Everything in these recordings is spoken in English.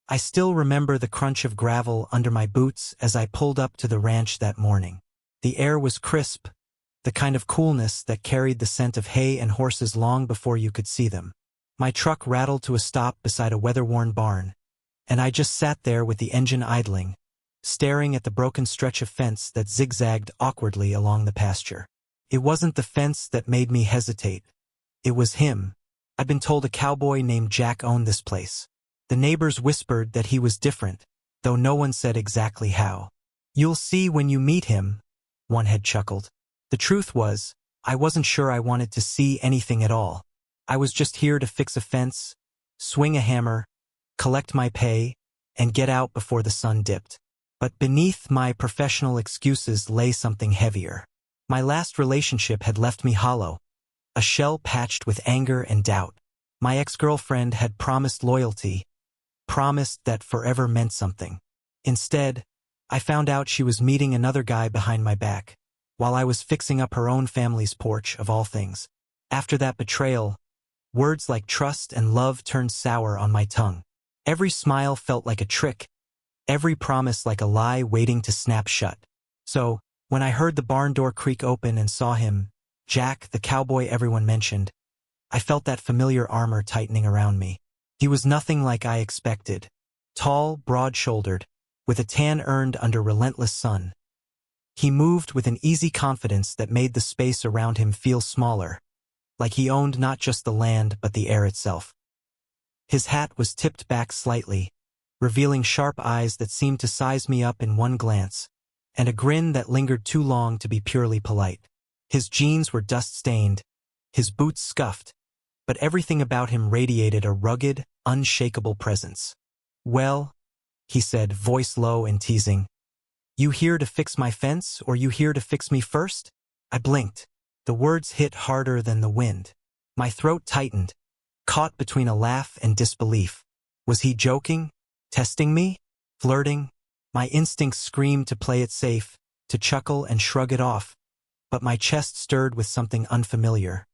I still remember the crunch of gravel under my boots as I pulled up to the ranch that morning. The air was crisp, the kind of coolness that carried the scent of hay and horses long before you could see them. My truck rattled to a stop beside a weather-worn barn, and I just sat there with the engine idling, staring at the broken stretch of fence that zigzagged awkwardly along the pasture. It wasn't the fence that made me hesitate. It was him. I'd been told a cowboy named Jack owned this place. The neighbors whispered that he was different, though no one said exactly how. "You'll see when you meet him," one had chuckled. The truth was, I wasn't sure I wanted to see anything at all. I was just here to fix a fence, swing a hammer, collect my pay, and get out before the sun dipped. But beneath my professional excuses lay something heavier. My last relationship had left me hollow, a shell patched with anger and doubt. My ex-girlfriend had promised loyalty, promised that forever meant something. Instead, I found out she was meeting another guy behind my back, while I was fixing up her own family's porch, of all things. After that betrayal, words like trust and love turned sour on my tongue. Every smile felt like a trick, every promise like a lie waiting to snap shut. So, when I heard the barn door creak open and saw him, Jack, the cowboy everyone mentioned, I felt that familiar armor tightening around me. He was nothing like I expected. Tall, broad-shouldered, with a tan earned under relentless sun. He moved with an easy confidence that made the space around him feel smaller, like he owned not just the land but the air itself. His hat was tipped back slightly, revealing sharp eyes that seemed to size me up in one glance, and a grin that lingered too long to be purely polite. His jeans were dust-stained, his boots scuffed, but everything about him radiated a rugged, unshakable presence. "Well," he said, voice low and teasing, "you here to fix my fence, or you here to fix me first?" I blinked. The words hit harder than the wind. My throat tightened, caught between a laugh and disbelief. Was he joking? Testing me? Flirting? My instincts screamed to play it safe, to chuckle and shrug it off, but my chest stirred with something unfamiliar.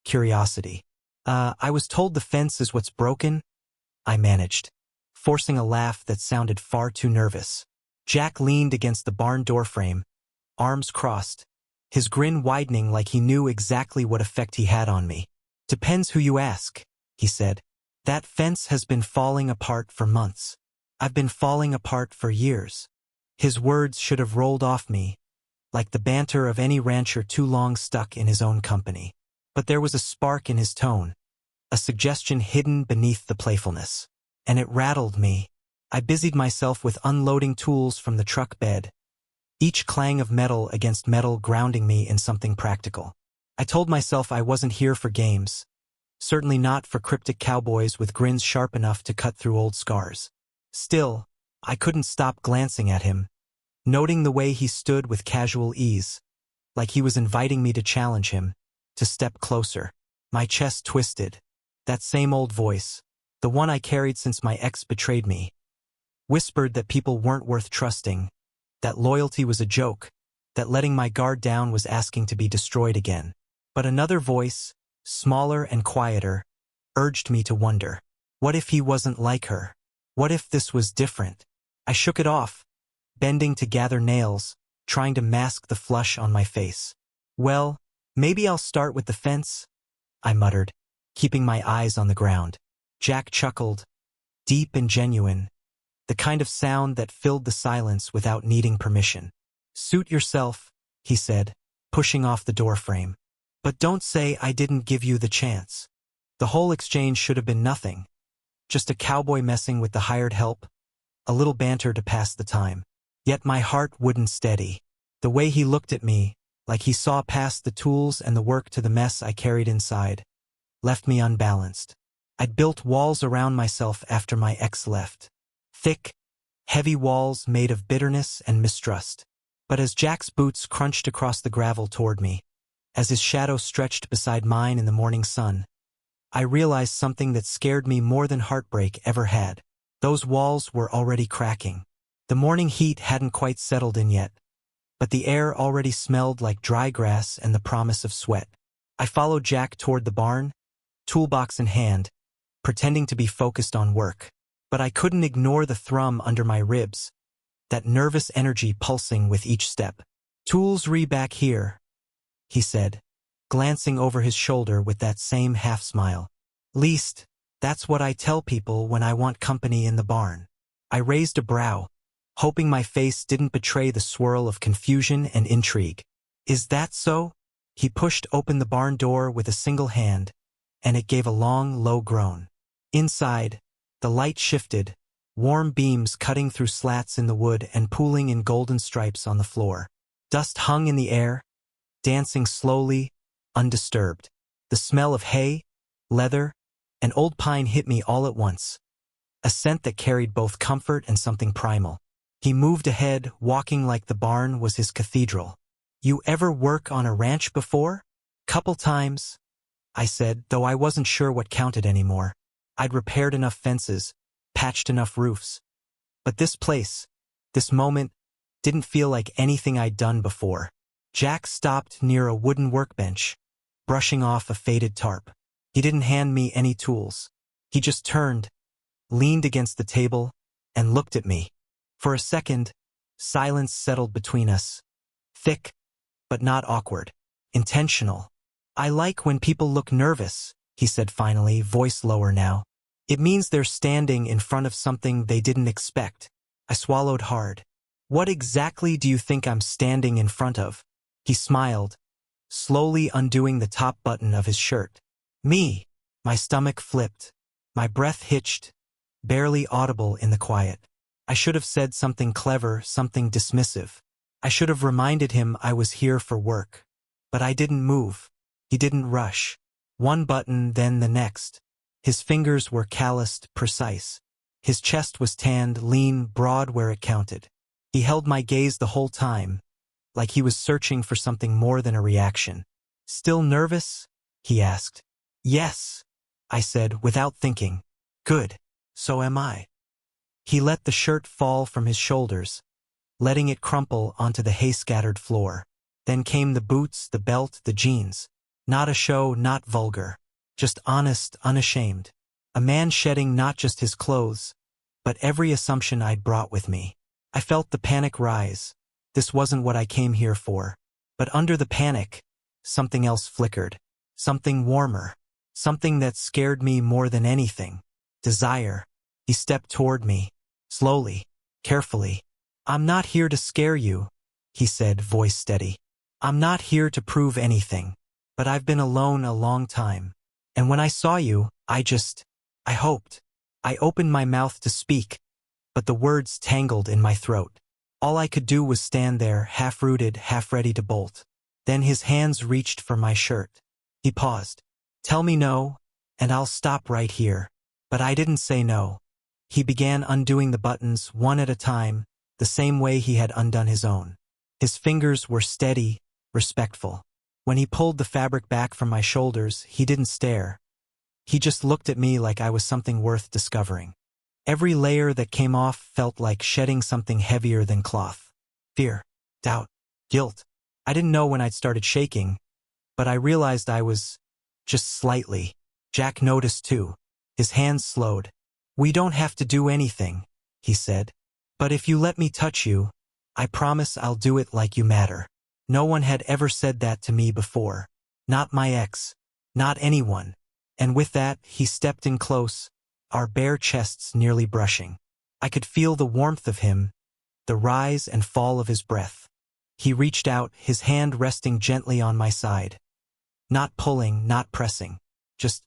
Curiosity. I was told the fence is what's broken," I managed, forcing a laugh that sounded far too nervous. Jack leaned against the barn doorframe, arms crossed, his grin widening like he knew exactly what effect he had on me. "Depends who you ask," he said. "That fence has been falling apart for months. I've been falling apart for years." His words should have rolled off me, like the banter of any rancher too long stuck in his own company. But there was a spark in his tone, a suggestion hidden beneath the playfulness. And it rattled me. I busied myself with unloading tools from the truck bed, each clang of metal against metal grounding me in something practical. I told myself I wasn't here for games, certainly not for cryptic cowboys with grins sharp enough to cut through old scars. Still, I couldn't stop glancing at him, noting the way he stood with casual ease, like he was inviting me to challenge him, to step closer. My chest twisted. That same old voice, the one I carried since my ex betrayed me, whispered that people weren't worth trusting, that loyalty was a joke, that letting my guard down was asking to be destroyed again. But another voice, smaller and quieter, urged me to wonder. What if he wasn't like her? What if this was different? I shook it off, bending to gather nails, trying to mask the flush on my face. "Well, maybe I'll start with the fence," I muttered, keeping my eyes on the ground. Jack chuckled, deep and genuine, the kind of sound that filled the silence without needing permission. "Suit yourself," he said, pushing off the doorframe. "But don't say I didn't give you the chance." The whole exchange should have been nothing, just a cowboy messing with the hired help, a little banter to pass the time. Yet my heart wouldn't steady. The way he looked at me, like he saw past the tools and the work to the mess I carried inside, left me unbalanced. I'd built walls around myself after my ex left. Thick, heavy walls made of bitterness and mistrust. But as Jack's boots crunched across the gravel toward me, as his shadow stretched beside mine in the morning sun, I realized something that scared me more than heartbreak ever had. Those walls were already cracking. The morning heat hadn't quite settled in yet, but the air already smelled like dry grass and the promise of sweat. I followed Jack toward the barn, toolbox in hand, pretending to be focused on work. but I couldn't ignore the thrum under my ribs, that nervous energy pulsing with each step. "Tools back here," he said, glancing over his shoulder with that same half-smile. "Least, that's what I tell people when I want company in the barn." I raised a brow, hoping my face didn't betray the swirl of confusion and intrigue. "Is that so?" He pushed open the barn door with a single hand, and it gave a long, low groan. Inside, the light shifted, warm beams cutting through slats in the wood and pooling in golden stripes on the floor. Dust hung in the air, dancing slowly, undisturbed. The smell of hay, leather, and old pine hit me all at once, a scent that carried both comfort and something primal. He moved ahead, walking like the barn was his cathedral. "You ever work on a ranch before?" "Couple times," I said, though I wasn't sure what counted anymore. I'd repaired enough fences, patched enough roofs. But this place, this moment, didn't feel like anything I'd done before. Jack stopped near a wooden workbench, brushing off a faded tarp. He didn't hand me any tools. He just turned, leaned against the table, and looked at me. For a second, silence settled between us. Thick, but not awkward. Intentional. "I like when people look nervous," he said finally, voice lower now. "It means they're standing in front of something they didn't expect." I swallowed hard. "What exactly do you think I'm standing in front of?" He smiled, slowly undoing the top button of his shirt. "Me." My stomach flipped. My breath hitched, barely audible in the quiet. I should have said something clever, something dismissive. I should have reminded him I was here for work. But I didn't move. He didn't rush. One button, then the next. His fingers were calloused, precise. His chest was tanned, lean, broad where it counted. He held my gaze the whole time, like he was searching for something more than a reaction. "Still nervous?" he asked. "Yes," I said, without thinking. "Good. So am I." He let the shirt fall from his shoulders, letting it crumple onto the hay-scattered floor. Then came the boots, the belt, the jeans. Not a show, not vulgar. Just honest, unashamed. A man shedding not just his clothes, but every assumption I'd brought with me. I felt the panic rise. This wasn't what I came here for. But under the panic, something else flickered. Something warmer. Something that scared me more than anything. Desire. He stepped toward me. Slowly. Carefully. "I'm not here to scare you," he said, voice steady. "I'm not here to prove anything. But I've been alone a long time. And when I saw you, I hoped." I opened my mouth to speak, but the words tangled in my throat. All I could do was stand there, half-rooted, half-ready to bolt. Then his hands reached for my shirt. He paused. "Tell me no, and I'll stop right here." But I didn't say no. He began undoing the buttons, one at a time, the same way he had undone his own. His fingers were steady, respectful. When he pulled the fabric back from my shoulders, he didn't stare. He just looked at me like I was something worth discovering. Every layer that came off felt like shedding something heavier than cloth. Fear, doubt, guilt. I didn't know when I'd started shaking, but I realized I was just slightly. Jack noticed too. His hands slowed. "We don't have to do anything," he said. "But if you let me touch you, I promise I'll do it like you matter." No one had ever said that to me before. Not my ex. Not anyone. And with that, he stepped in close, our bare chests nearly brushing. I could feel the warmth of him, the rise and fall of his breath. He reached out, his hand resting gently on my side. Not pulling, not pressing. Just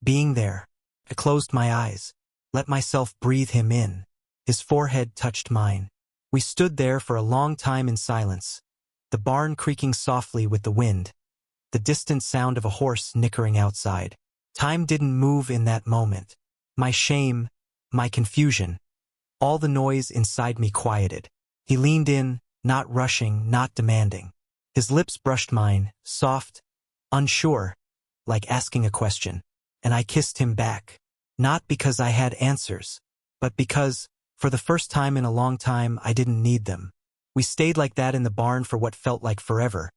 being there. I closed my eyes, let myself breathe him in. His forehead touched mine. We stood there for a long time in silence, the barn creaking softly with the wind, the distant sound of a horse nickering outside. Time didn't move in that moment. My shame, my confusion, all the noise inside me quieted. He leaned in, not rushing, not demanding. His lips brushed mine, soft, unsure, like asking a question. And I kissed him back. Not because I had answers, but because, for the first time in a long time, I didn't need them. We stayed like that in the barn for what felt like forever.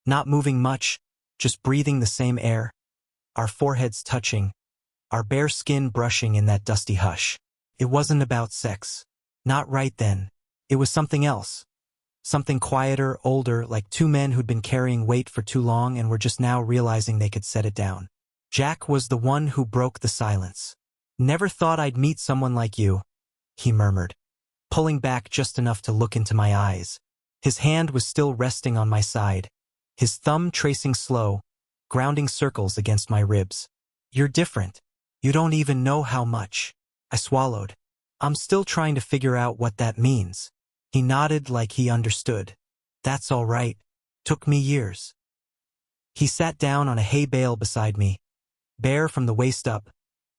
Not moving much, just breathing the same air, our foreheads touching, our bare skin brushing in that dusty hush. It wasn't about sex. Not right then. It was something else. Something quieter, older, like two men who'd been carrying weight for too long and were just now realizing they could set it down. Jack was the one who broke the silence. "Never thought I'd meet someone like you," he murmured, pulling back just enough to look into my eyes. His hand was still resting on my side, his thumb tracing slow, grounding circles against my ribs. "You're different. You don't even know how much." I swallowed. "I'm still trying to figure out what that means." He nodded like he understood. "That's all right. Took me years." He sat down on a hay bale beside me, bare from the waist up,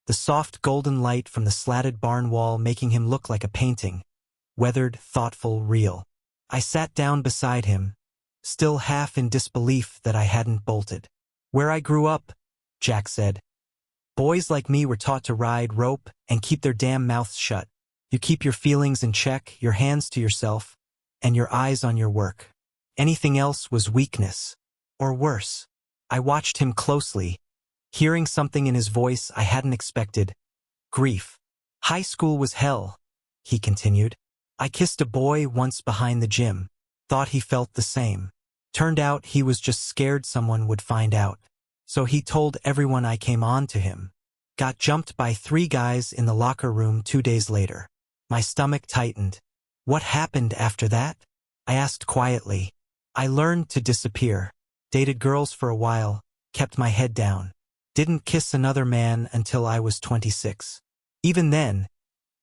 the soft golden light from the slatted barn wall making him look like a painting, weathered, thoughtful, real. I sat down beside him, still half in disbelief that I hadn't bolted. "Where I grew up," Jack said. "Boys like me were taught to ride rope and keep their damn mouths shut. You keep your feelings in check, your hands to yourself, and your eyes on your work. Anything else was weakness. Or worse." I watched him closely, hearing something in his voice I hadn't expected. Grief. "High school was hell," he continued. "I kissed a boy once behind the gym. Thought he felt the same. Turned out he was just scared someone would find out. So he told everyone I came on to him. Got jumped by 3 guys in the locker room 2 days later." My stomach tightened. "What happened after that?" I asked quietly. "I learned to disappear. Dated girls for a while, kept my head down. Didn't kiss another man until I was 26. Even then,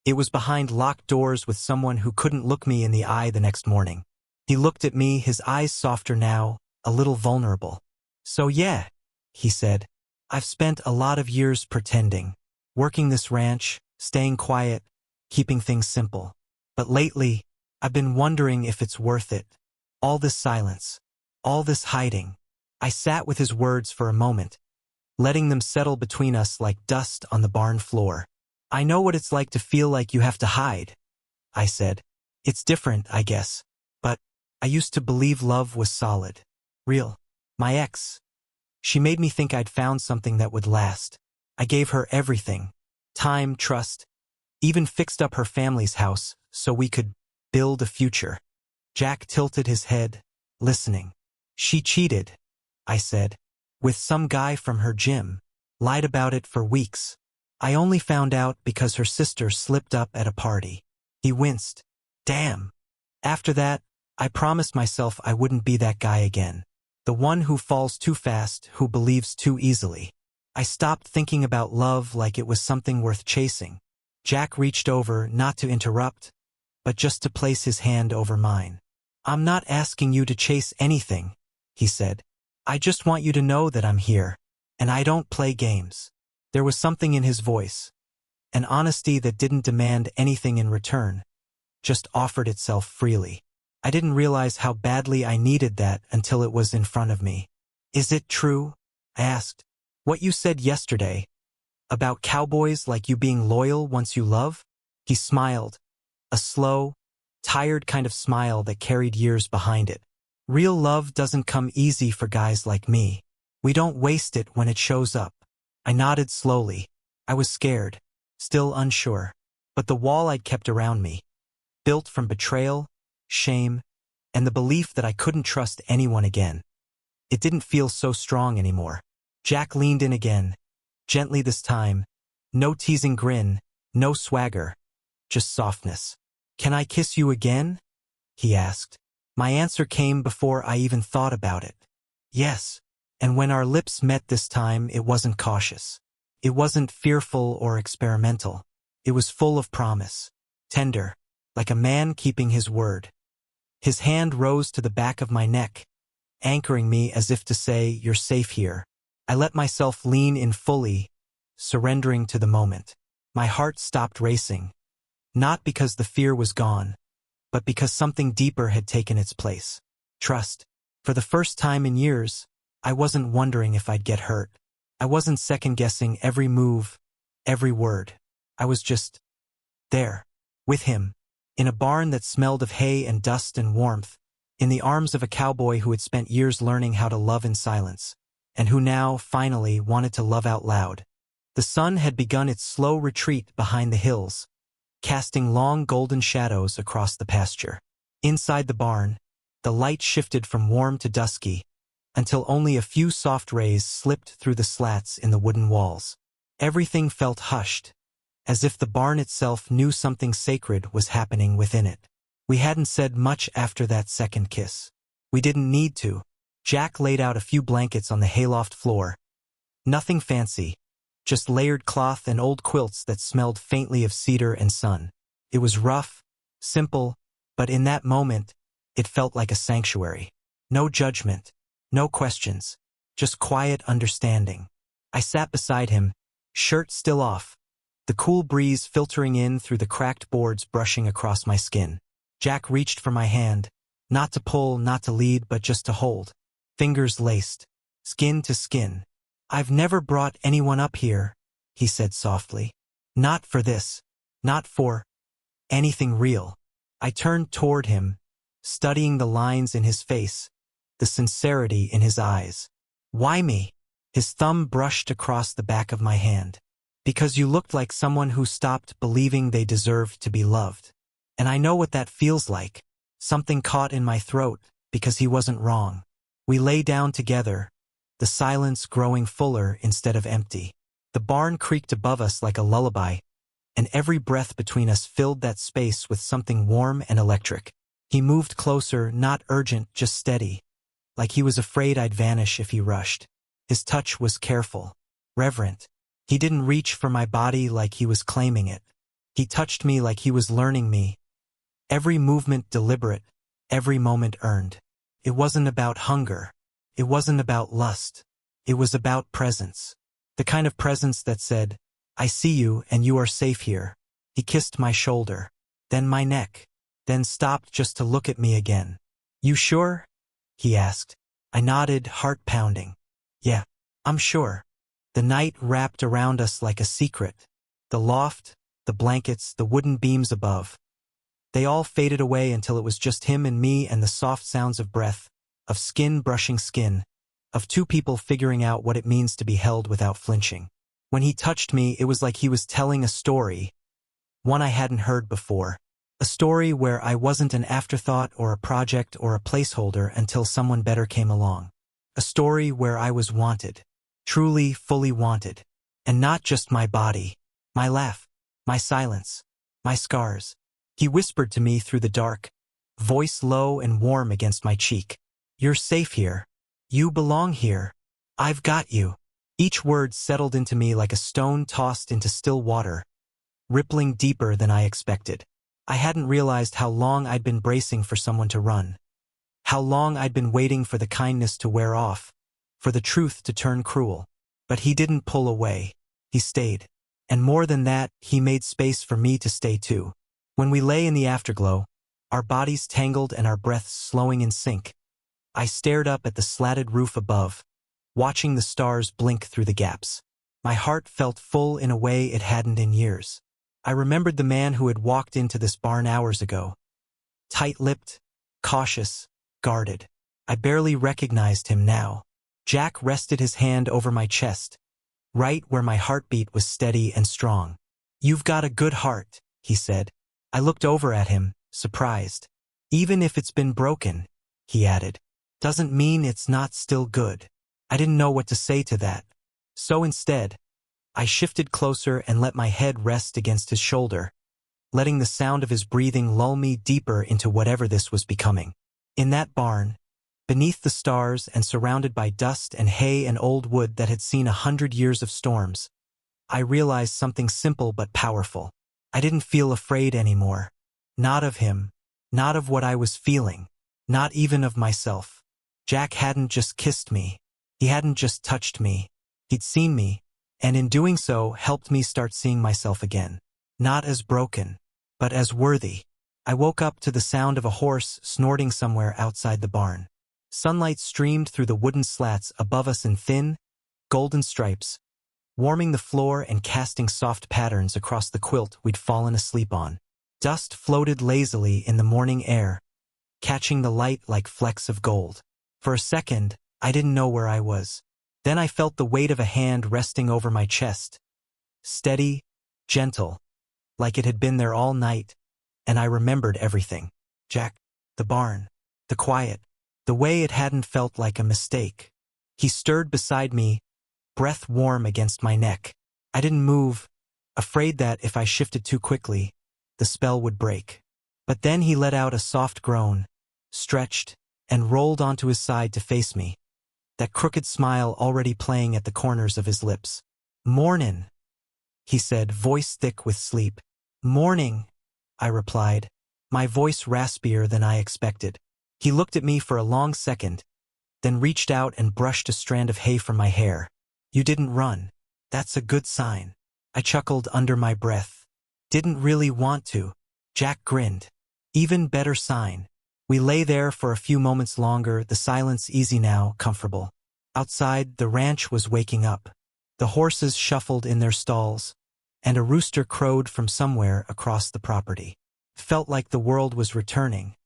it was behind locked doors with someone who couldn't look me in the eye the next morning." He looked at me, his eyes softer now, a little vulnerable. "So yeah," he said, "I've spent a lot of years pretending. Working this ranch, staying quiet, keeping things simple. But lately, I've been wondering if it's worth it. All this silence. All this hiding." I sat with his words for a moment, letting them settle between us like dust on the barn floor. "I know what it's like to feel like you have to hide," I said. "It's different, I guess. But I used to believe love was solid. Real. My ex. She made me think I'd found something that would last. I gave her everything. Time, trust. Even fixed up her family's house so we could build a future." Jack tilted his head, listening. "She cheated," I said, "with some guy from her gym. Lied about it for weeks. I only found out because her sister slipped up at a party." He winced. "Damn." After that, I promised myself I wouldn't be that guy again. The one who falls too fast, who believes too easily. I stopped thinking about love like it was something worth chasing. Jack reached over, not to interrupt, but just to place his hand over mine. "I'm not asking you to chase anything," he said. "I just want you to know that I'm here, and I don't play games." There was something in his voice, an honesty that didn't demand anything in return, just offered itself freely. I didn't realize how badly I needed that until it was in front of me. "Is it true?" I asked. "What you said yesterday? About cowboys like you being loyal once you love?" He smiled, a slow, tired kind of smile that carried years behind it. "Real love doesn't come easy for guys like me. We don't waste it when it shows up." I nodded slowly. I was scared, still unsure. But the wall I'd kept around me, built from betrayal, shame, and the belief that I couldn't trust anyone again, it didn't feel so strong anymore. Jack leaned in again, gently this time, no teasing grin, no swagger, just softness. "Can I kiss you again?" he asked. My answer came before I even thought about it. Yes. And when our lips met this time, it wasn't cautious. It wasn't fearful or experimental. It was full of promise, tender, like a man keeping his word. His hand rose to the back of my neck, anchoring me as if to say, "You're safe here." I let myself lean in fully, surrendering to the moment. My heart stopped racing, not because the fear was gone, but because something deeper had taken its place. Trust. For the first time in years, I wasn't wondering if I'd get hurt. I wasn't second-guessing every move, every word. I was just there, with him, in a barn that smelled of hay and dust and warmth, in the arms of a cowboy who had spent years learning how to love in silence, and who now, finally, wanted to love out loud. The sun had begun its slow retreat behind the hills, casting long golden shadows across the pasture. Inside the barn, the light shifted from warm to dusky, until only a few soft rays slipped through the slats in the wooden walls. Everything felt hushed, as if the barn itself knew something sacred was happening within it. We hadn't said much after that second kiss. We didn't need to. Jack laid out a few blankets on the hayloft floor. Nothing fancy, just layered cloth and old quilts that smelled faintly of cedar and sun. It was rough, simple, but in that moment, it felt like a sanctuary. No judgment, no questions, just quiet understanding. I sat beside him, shirt still off, the cool breeze filtering in through the cracked boards brushing across my skin. Jack reached for my hand, not to pull, not to lead, but just to hold. Fingers laced, skin to skin. "I've never brought anyone up here," he said softly. "Not for this. Not for anything real." I turned toward him, studying the lines in his face, the sincerity in his eyes. "Why me?" His thumb brushed across the back of my hand. "Because you looked like someone who stopped believing they deserved to be loved. And I know what that feels like." Something caught in my throat, because he wasn't wrong. We lay down together, the silence growing fuller instead of empty. The barn creaked above us like a lullaby, and every breath between us filled that space with something warm and electric. He moved closer, not urgent, just steady, like he was afraid I'd vanish if he rushed. His touch was careful, reverent. He didn't reach for my body like he was claiming it. He touched me like he was learning me. Every movement deliberate, every moment earned. It wasn't about hunger. It wasn't about lust. It was about presence. The kind of presence that said, "I see you and you are safe here." He kissed my shoulder, then my neck, then stopped just to look at me again. "You sure?" he asked. I nodded, heart pounding. "Yeah, I'm sure." The night wrapped around us like a secret. The loft, the blankets, the wooden beams above. They all faded away until it was just him and me and the soft sounds of breath, of skin brushing skin, of two people figuring out what it means to be held without flinching. When he touched me, it was like he was telling a story, one I hadn't heard before. A story where I wasn't an afterthought or a project or a placeholder until someone better came along. A story where I was wanted, truly, fully wanted. And not just my body, my laugh, my silence, my scars. He whispered to me through the dark, voice low and warm against my cheek. "You're safe here. You belong here. I've got you." Each word settled into me like a stone tossed into still water, rippling deeper than I expected. I hadn't realized how long I'd been bracing for someone to run. How long I'd been waiting for the kindness to wear off, for the truth to turn cruel. But he didn't pull away. He stayed. And more than that, he made space for me to stay too. When we lay in the afterglow, our bodies tangled and our breaths slowing in sync, I stared up at the slatted roof above, watching the stars blink through the gaps. My heart felt full in a way it hadn't in years. I remembered the man who had walked into this barn hours ago. Tight-lipped, cautious, guarded. I barely recognized him now. Jack rested his hand over my chest, right where my heartbeat was steady and strong. "You've got a good heart," he said. I looked over at him, surprised. "Even if it's been broken," he added, "doesn't mean it's not still good." I didn't know what to say to that. So instead, I shifted closer and let my head rest against his shoulder, letting the sound of his breathing lull me deeper into whatever this was becoming. In that barn, beneath the stars and surrounded by dust and hay and old wood that had seen 100 years of storms, I realized something simple but powerful. I didn't feel afraid anymore. Not of him, not of what I was feeling, not even of myself. Jack hadn't just kissed me. He hadn't just touched me. He'd seen me, and in doing so helped me start seeing myself again. Not as broken, but as worthy. I woke up to the sound of a horse snorting somewhere outside the barn. Sunlight streamed through the wooden slats above us in thin, golden stripes, warming the floor and casting soft patterns across the quilt we'd fallen asleep on. Dust floated lazily in the morning air, catching the light like flecks of gold. For a second, I didn't know where I was. Then I felt the weight of a hand resting over my chest. Steady, gentle, like it had been there all night, and I remembered everything. Jack, the barn, the quiet, the way it hadn't felt like a mistake. He stirred beside me, breath warm against my neck. I didn't move, afraid that if I shifted too quickly, the spell would break. But then he let out a soft groan, stretched, and rolled onto his side to face me, that crooked smile already playing at the corners of his lips. "Mornin'," he said, voice thick with sleep. "Morning," I replied, my voice raspier than I expected. He looked at me for a long second, then reached out and brushed a strand of hay from my hair. "You didn't run. That's a good sign." I chuckled under my breath. "Didn't really want to." Jack grinned. "Even better sign." We lay there for a few moments longer, the silence easy now, comfortable. Outside, the ranch was waking up. The horses shuffled in their stalls, and a rooster crowed from somewhere across the property. Felt like the world was returning.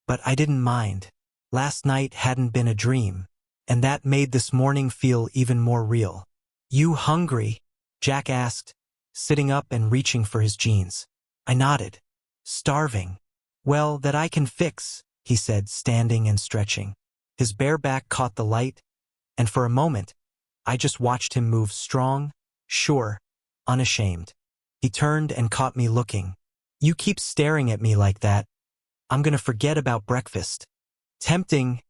But I didn't mind. Last night hadn't been a dream, and that made this morning feel even more real. "You hungry?" Jack asked, sitting up and reaching for his jeans. I nodded. "Starving." "Well, that I can fix," he said, standing and stretching. His bare back caught the light, and for a moment, I just watched him move strong, sure, unashamed. He turned and caught me looking. "You keep staring at me like that. I'm gonna forget about breakfast." "Tempting,"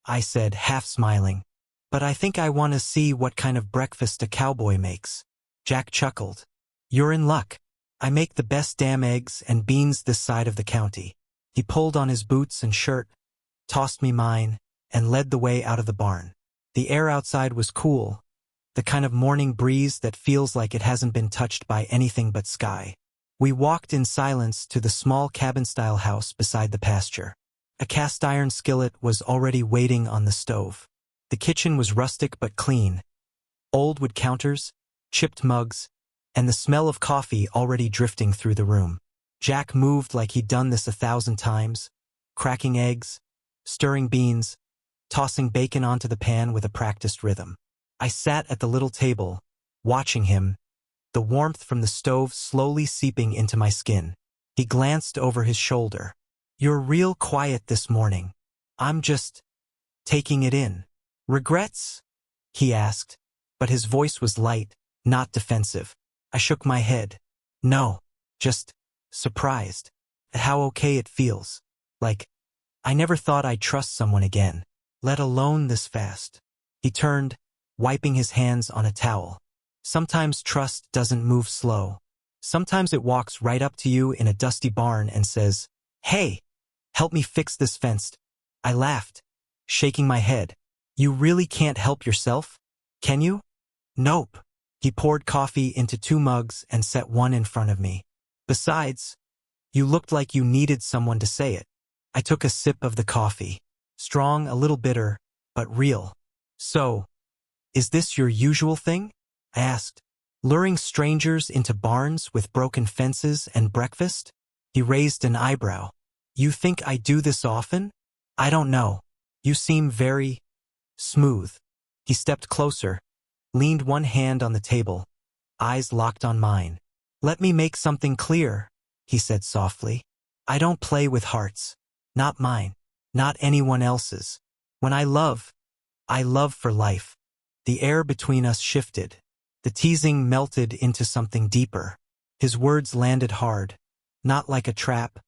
I said, half smiling. "But I think I want to see what kind of breakfast a cowboy makes." Jack chuckled. "You're in luck. I make the best damn eggs and beans this side of the county." He pulled on his boots and shirt, tossed me mine, and led the way out of the barn. The air outside was cool, the kind of morning breeze that feels like it hasn't been touched by anything but sky. We walked in silence to the small cabin-style house beside the pasture. A cast-iron skillet was already waiting on the stove. The kitchen was rustic but clean. Old wood counters, chipped mugs, and the smell of coffee already drifting through the room. Jack moved like he'd done this 1,000 times, cracking eggs, stirring beans, tossing bacon onto the pan with a practiced rhythm. I sat at the little table, watching him, the warmth from the stove slowly seeping into my skin. He glanced over his shoulder. "You're real quiet this morning." "I'm just taking it in." "Regrets?" he asked, but his voice was light, not defensive. I shook my head. "No, just surprised at how okay it feels. Like, I never thought I'd trust someone again, let alone this fast." He turned, wiping his hands on a towel. "Sometimes trust doesn't move slow. Sometimes it walks right up to you in a dusty barn and says, 'Hey, help me fix this fence.'" I laughed, shaking my head. "You really can't help yourself, can you?" "Nope." He poured coffee into 2 mugs and set one in front of me. "Besides, you looked like you needed someone to say it." I took a sip of the coffee. Strong, a little bitter, but real. "So, is this your usual thing?" I asked. "Luring strangers into barns with broken fences and breakfast?" He raised an eyebrow. "You think I do this often?" "I don't know. You seem very smooth." He stepped closer, leaned one hand on the table, eyes locked on mine. "Let me make something clear," he said softly. "I don't play with hearts. Not mine. Not anyone else's. When I love for life." The air between us shifted. The teasing melted into something deeper. His words landed hard, not like a trap,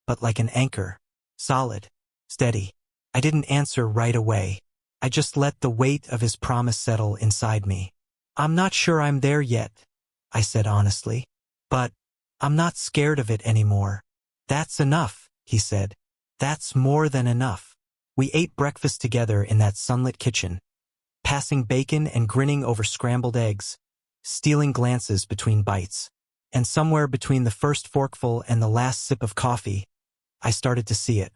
but like an anchor. Solid, steady. I didn't answer right away. I just let the weight of his promise settle inside me. "I'm not sure I'm there yet," I said honestly. "But I'm not scared of it anymore." "That's enough," he said. "That's more than enough." We ate breakfast together in that sunlit kitchen, passing bacon and grinning over scrambled eggs, stealing glances between bites. And somewhere between the first forkful and the last sip of coffee, I started to see it.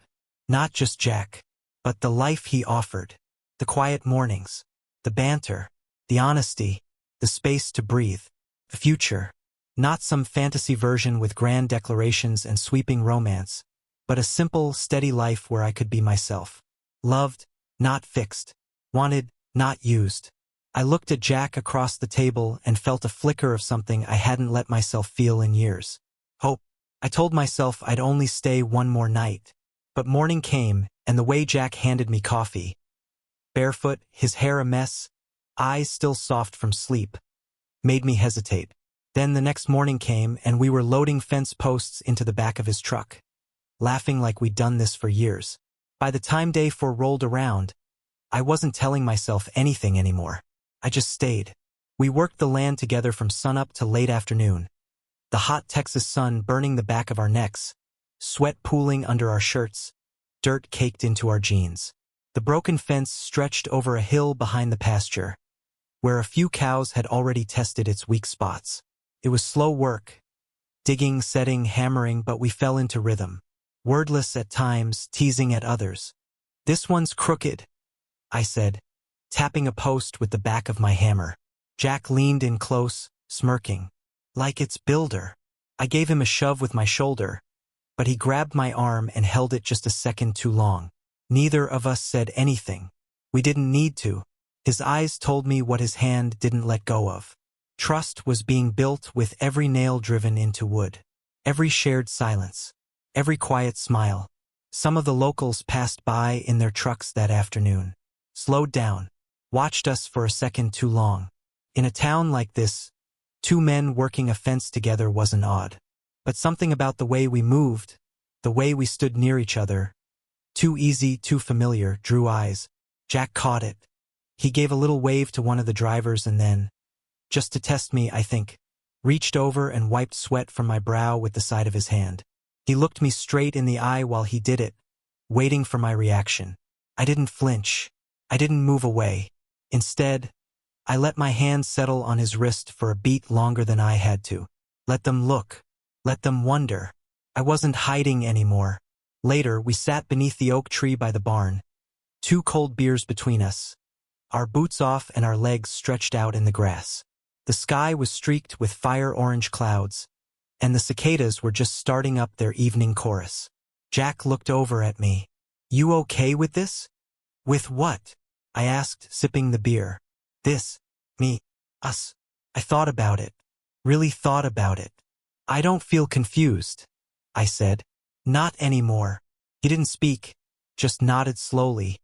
Not just Jack, but the life he offered. The quiet mornings, the banter, the honesty, the space to breathe. The future. Not some fantasy version with grand declarations and sweeping romance, but a simple, steady life where I could be myself. Loved, not fixed. Wanted, not used. I looked at Jack across the table and felt a flicker of something I hadn't let myself feel in years. I told myself I'd only stay one more night. But morning came, and the way Jack handed me coffee, barefoot, his hair a mess, eyes still soft from sleep, made me hesitate. Then the next morning came, and we were loading fence posts into the back of his truck, laughing like we'd done this for years. By the time day 4 rolled around, I wasn't telling myself anything anymore. I just stayed. We worked the land together from sunup to late afternoon, the hot Texas sun burning the back of our necks, sweat pooling under our shirts, dirt caked into our jeans. The broken fence stretched over a hill behind the pasture, where a few cows had already tested its weak spots. It was slow work, digging, setting, hammering, but we fell into rhythm, wordless at times, teasing at others. "This one's crooked," I said, tapping a post with the back of my hammer. Jack leaned in close, smirking. "Like it's builder." I gave him a shove with my shoulder, but he grabbed my arm and held it just a second too long. Neither of us said anything. We didn't need to. His eyes told me what his hand didn't let go of. Trust was being built with every nail driven into wood, every shared silence, every quiet smile. Some of the locals passed by in their trucks that afternoon, slowed down, watched us for a second too long. In a town like this, 2 men working a fence together wasn't odd. But something about the way we moved, the way we stood near each other, too easy, too familiar, drew eyes. Jack caught it. He gave a little wave to one of the drivers and then, just to test me, I think, reached over and wiped sweat from my brow with the side of his hand. He looked me straight in the eye while he did it, waiting for my reaction. I didn't flinch. I didn't move away. Instead, I let my hand settle on his wrist for a beat longer than I had to. Let them look. Let them wonder. I wasn't hiding anymore. Later, we sat beneath the oak tree by the barn, 2 cold beers between us, our boots off and our legs stretched out in the grass. The sky was streaked with fire-orange clouds, and the cicadas were just starting up their evening chorus. Jack looked over at me. "You okay with this?" "With what?" I asked, sipping the beer. "This. Me. Us." I thought about it. Really thought about it. "I don't feel confused," I said. "Not anymore." He didn't speak, just nodded slowly,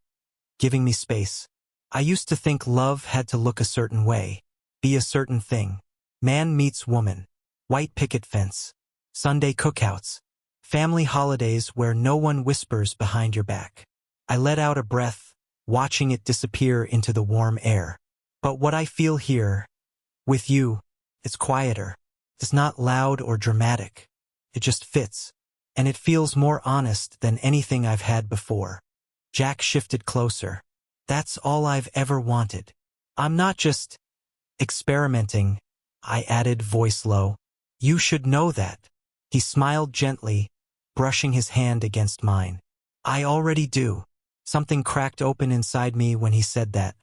giving me space. I used to think love had to look a certain way, be a certain thing. Man meets woman, white picket fence, Sunday cookouts, family holidays where no one whispers behind your back. I let out a breath, watching it disappear into the warm air. But what I feel here, with you, it's quieter. It's not loud or dramatic. It just fits. And it feels more honest than anything I've had before. Jack shifted closer. "That's all I've ever wanted. I'm not just experimenting," I added, voice low. "You should know that." He smiled gently, brushing his hand against mine. "I already do." Something cracked open inside me when he said that.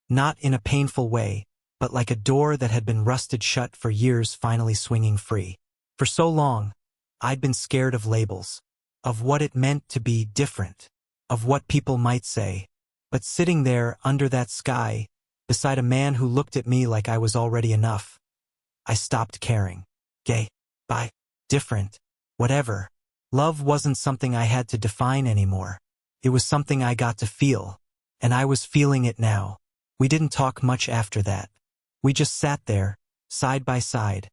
Not in a painful way, but like a door that had been rusted shut for years finally swinging free. For so long, I'd been scared of labels, of what it meant to be different, of what people might say. But sitting there under that sky, beside a man who looked at me like I was already enough, I stopped caring. Gay, bi, different, whatever. Love wasn't something I had to define anymore. It was something I got to feel, and I was feeling it now. We didn't talk much after that. We just sat there, side by side,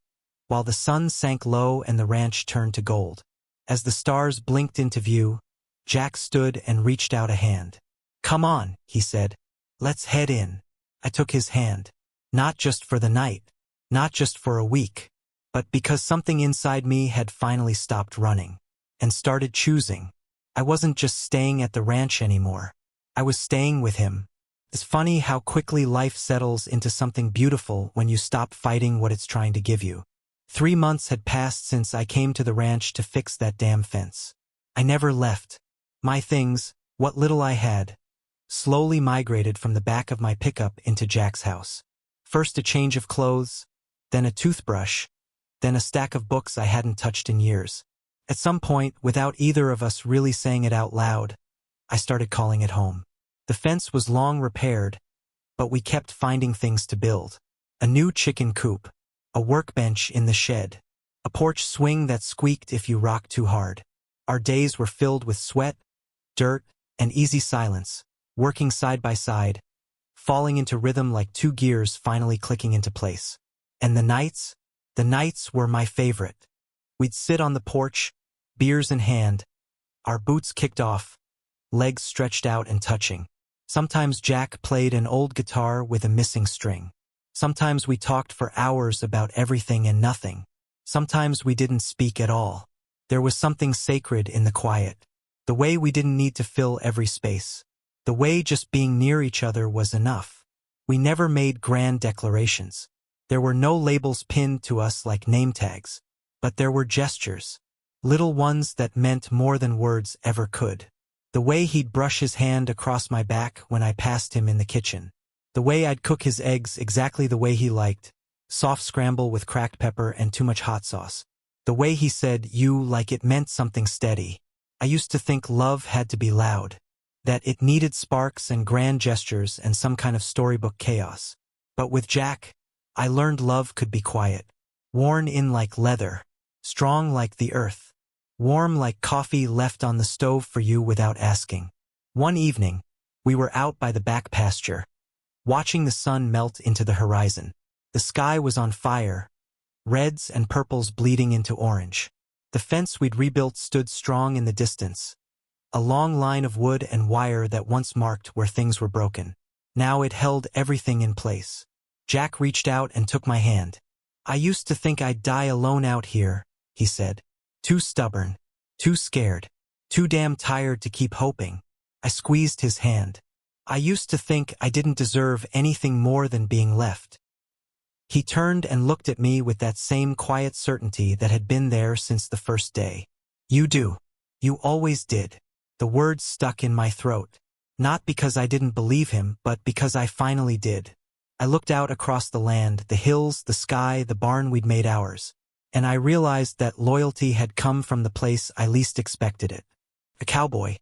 while the sun sank low and the ranch turned to gold. As the stars blinked into view, Jack stood and reached out a hand. "Come on," he said. "Let's head in." I took his hand. Not just for the night, not just for a week, but because something inside me had finally stopped running and started choosing. I wasn't just staying at the ranch anymore. I was staying with him. It's funny how quickly life settles into something beautiful when you stop fighting what it's trying to give you. 3 months had passed since I came to the ranch to fix that damn fence. I never left. My things, what little I had, slowly migrated from the back of my pickup into Jack's house. First a change of clothes, then a toothbrush, then a stack of books I hadn't touched in years. At some point, without either of us really saying it out loud, I started calling it home. The fence was long repaired, but we kept finding things to build. A new chicken coop, a workbench in the shed, A porch swing that squeaked if you rocked too hard. Our days were filled with sweat, dirt, and easy silence, working side by side, falling into rhythm like two gears finally clicking into place. And the nights were my favorite. We'd sit on the porch, beers in hand, our boots kicked off, legs stretched out and touching. Sometimes Jack played an old guitar with a missing string. Sometimes we talked for hours about everything and nothing. Sometimes we didn't speak at all. There was something sacred in the quiet. The way we didn't need to fill every space. The way just being near each other was enough. We never made grand declarations. There were no labels pinned to us like name tags. But there were gestures. Little ones that meant more than words ever could. The way he'd brush his hand across my back when I passed him in the kitchen. The way I'd cook his eggs exactly the way he liked, soft scramble with cracked pepper and too much hot sauce. The way he said you like it meant something steady. I used to think love had to be loud, that it needed sparks and grand gestures and some kind of storybook chaos. But with Jack, I learned love could be quiet, worn in like leather, strong like the earth, warm like coffee left on the stove for you without asking. One evening, we were out by the back pasture, watching the sun melt into the horizon. The sky was on fire, reds and purples bleeding into orange. The fence we'd rebuilt stood strong in the distance, a long line of wood and wire that once marked where things were broken. Now it held everything in place. Jack reached out and took my hand. "I used to think I'd die alone out here," he said. "Too stubborn, too scared, too damn tired to keep hoping." I squeezed his hand. "I used to think I didn't deserve anything more than being left." He turned and looked at me with that same quiet certainty that had been there since the first day. "You do. You always did." The words stuck in my throat. Not because I didn't believe him, but because I finally did. I looked out across the land, the hills, the sky, the barn we'd made ours. And I realized that loyalty had come from the place I least expected it. A cowboy.